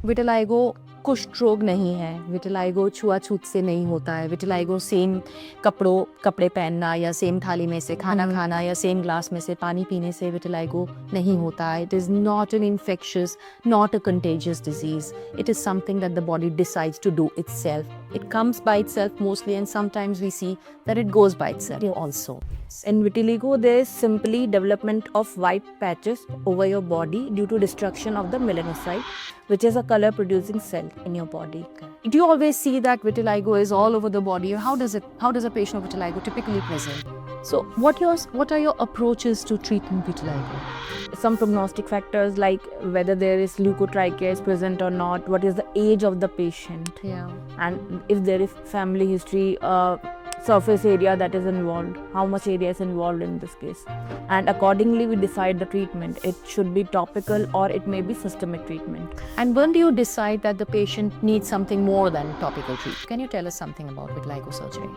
Vitiligo कुष्ठ रोग नहीं है, विटिलाइगो छुआछूत से नहीं होता है, विटिलाइगो सेम कपड़े पहनना या सेम थाली में से खाना खाना या सेम ग्लास में से पानी पीने से विटिलाइगो नहीं होता है. It is not an infectious, not a contagious disease. It is something that the body decides to do itself. It comes by itself mostly, and sometimes we see that it goes by itself also. In vitiligo, there is simply development of white patches over your body due to destruction of the melanocyte, which is a color producing cell in your body. Do you always see that vitiligo is all over the body? How does a patient of vitiligo typically present? So what are your approaches to treating vitiligo? Some prognostic factors like whether there is leukotrichia is present or not, what is the age of the patient, and if there is family history, surface area that is involved, how much area is involved in this case, and accordingly we decide the treatment. It should be topical or it may be systemic treatment. And when do you decide that the patient needs something more than topical treatment? Can you tell us something about vitiligo surgery?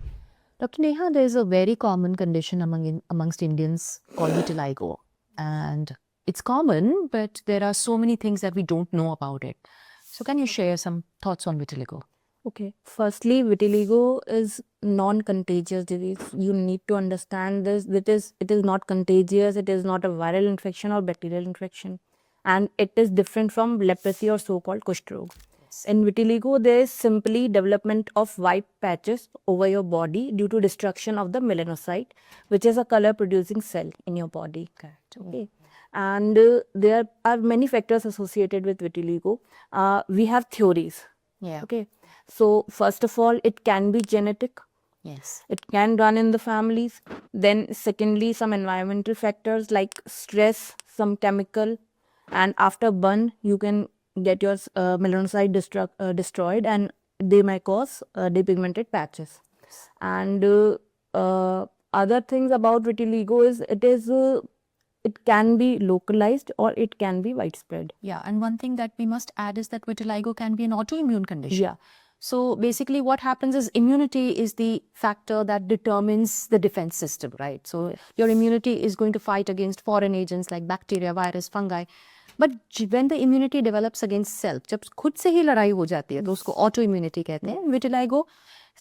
Dr. Neha, there is a very common condition amongst Indians called vitiligo, and it's common, but there are so many things that we don't know about it. So can you share some thoughts on vitiligo? Okay. Firstly, vitiligo is non-contagious disease. You need to understand this. It is not contagious. It is not a viral infection or bacterial infection, and it is different from leprosy or so-called Kushta rog. In vitiligo, there is simply development of white patches over your body due to destruction of the melanocyte, which is a color-producing cell in your body. Correct. Okay. And there are many factors associated with vitiligo. We have theories. Yeah. Okay. So first of all, it can be genetic. Yes. It can run in the families. Then secondly, some environmental factors like stress, some chemical, and after burn, you can get your melanocyte destroyed, and they may cause depigmented patches. And other things about vitiligo is it can be localized or it can be widespread. Yeah, and one thing that we must add is that vitiligo can be an autoimmune condition. Yeah. So basically what happens is immunity is the factor that determines the defense system, right? So your immunity is going to fight against foreign agents like bacteria, virus, fungi. But when the immunity develops against self, जब खुद से ही लड़ाई हो जाती है तो उसको autoimmunity कहते हैं. Vitiligo,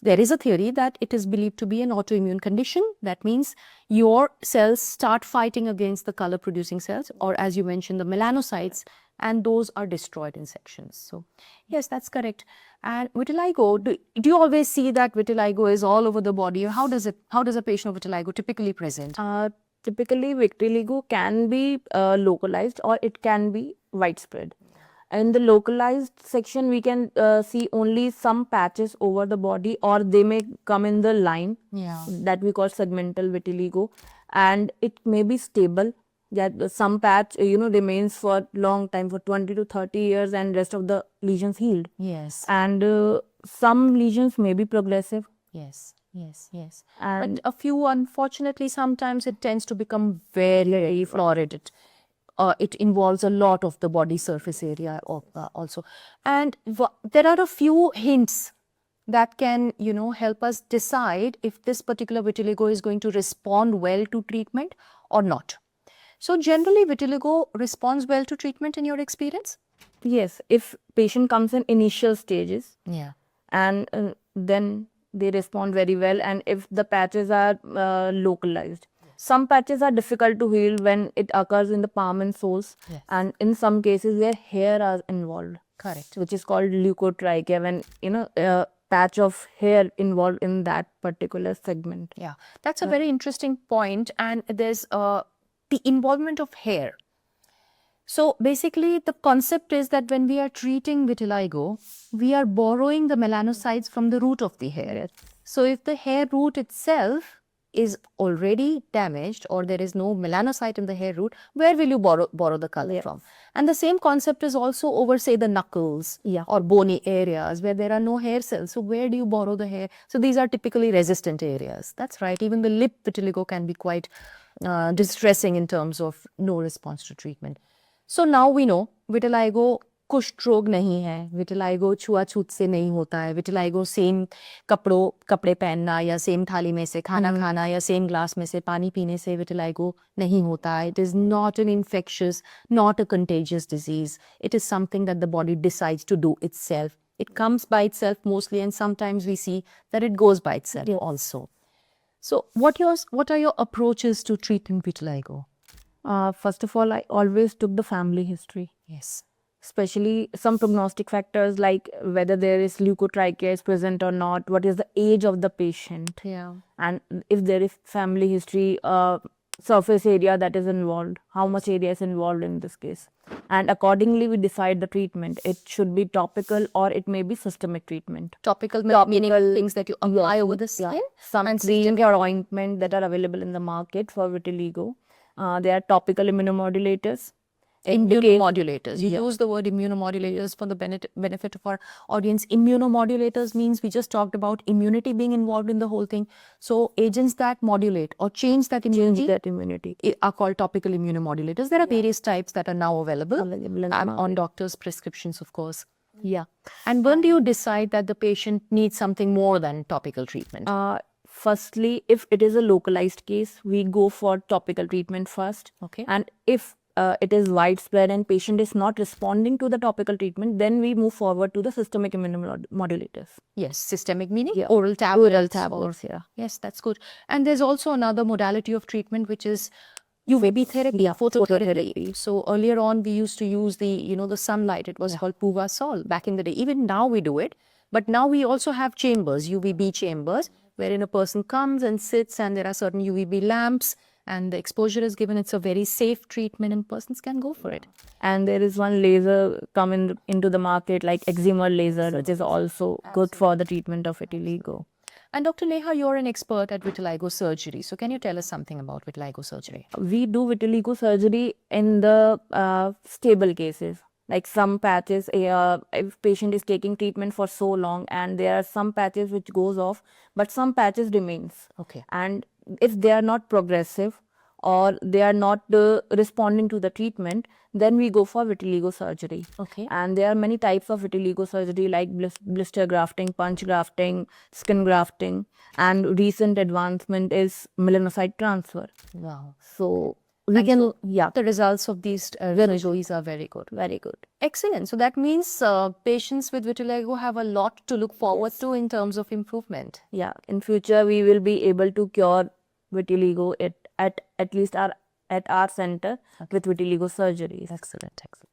there is a theory that it is believed to be an autoimmune condition. That means your cells start fighting against the color producing cells, or as you mentioned, the melanocytes, and those are destroyed in sections. So yes, that's correct. And vitiligo, do you always see that vitiligo is all over the body? How does a patient of vitiligo typically present? Typically, vitiligo can be localized or it can be widespread. In the localized section, we can see only some patches over the body, or they may come in the line that we call segmental vitiligo, and it may be stable. That some patch remains for long time, for 20 to 30 years, and rest of the lesions healed. Yes. And some lesions may be progressive. Yes. And but a few, unfortunately, sometimes it tends to become very florid. It involves a lot of the body surface area also. And there are a few hints that can, help us decide if this particular vitiligo is going to respond well to treatment or not. So generally, vitiligo responds well to treatment in your experience? Yes, if patient comes in initial stages, Yeah. and then they respond very well, and if the patches are localized. Some patches are difficult to heal when it occurs in the palm and soles, and in some cases where hair are involved. Correct. Which is called leukotrichia, when a patch of hair involved in that particular segment. Yeah, that's a very interesting point. And there's the involvement of hair. So basically, the concept is that when we are treating vitiligo, we are borrowing the melanocytes from the root of the hair. So if the hair root itself is already damaged, or there is no melanocyte in the hair root, where will you borrow the color from? And the same concept is also over, say, the knuckles or bony areas where there are no hair cells. So where do you borrow the hair? So these are typically resistant areas. That's right. Even the lip vitiligo can be quite distressing in terms of no response to treatment. So now we know vitiligo कुष्ठ रोग नहीं है, vitiligo छुआछूत से नहीं होता है, vitiligo same कपड़े पहनना या सेम थाली में से खाना खाना या सेम ग्लास में से पानी पीने से विटिलाइगो नहीं होता है. It is not an infectious, not a contagious disease. It is something that the body decides to do itself. It comes by itself mostly, and sometimes we see that it goes by itself also. So what are your approaches to treating vitiligo? First of all, I always took the family history, Yes. especially some prognostic factors like whether there is leukotrichia is present or not, what is the age of the patient, Yeah. and if there is family history, surface area that is involved, how much area is involved in this case. And accordingly, we decide the treatment. It should be topical or it may be systemic treatment. Topical meaning things that you apply over the skin. Some cream or ointment that are available in the market for vitiligo. They are topical immunomodulators. Immunomodulators. You use the word immunomodulators for the benefit of our audience. Immunomodulators means we just talked about immunity being involved in the whole thing. So agents that modulate or change that immunity are called topical immunomodulators. There are various types that are now available on doctors' prescriptions, of course. Yeah. And when do you decide that the patient needs something more than topical treatment? Firstly, if it is a localized case, we go for topical treatment first. Okay. And if it is widespread and patient is not responding to the topical treatment, then we move forward to the systemic immunomodulators. Yes, systemic meaning oral tablets. Yeah. Yes, that's good. And there's also another modality of treatment which is UVB therapy, phototherapy. So earlier on we used to use the sunlight. It was called Puvasol back in the day. Even now we do it, but now we also have chambers, UVB chambers, wherein a person comes and sits and there are certain UVB lamps and the exposure is given. It's a very safe treatment and persons can go for it. And there is one laser coming into the market like excimer laser, which is also good for the treatment of vitiligo. And Dr. Neha, you're an expert at vitiligo surgery. So can you tell us something about vitiligo surgery? We do vitiligo surgery in the stable cases. Like some patches, if patient is taking treatment for so long and there are some patches which goes off, but some patches remains. Okay. And if they are not progressive or they are not responding to the treatment, then we go for vitiligo surgery. Okay. And there are many types of vitiligo surgery like blister grafting, punch grafting, skin grafting, and recent advancement is melanocyte transfer. Wow. So we can, The results of these surgeries are very good. very good. Excellent. So that means patients with vitiligo have a lot to look forward to in terms of improvement. Yeah, in future we will be able to cure vitiligo at least at our center with vitiligo surgeries. Excellent. Excellent.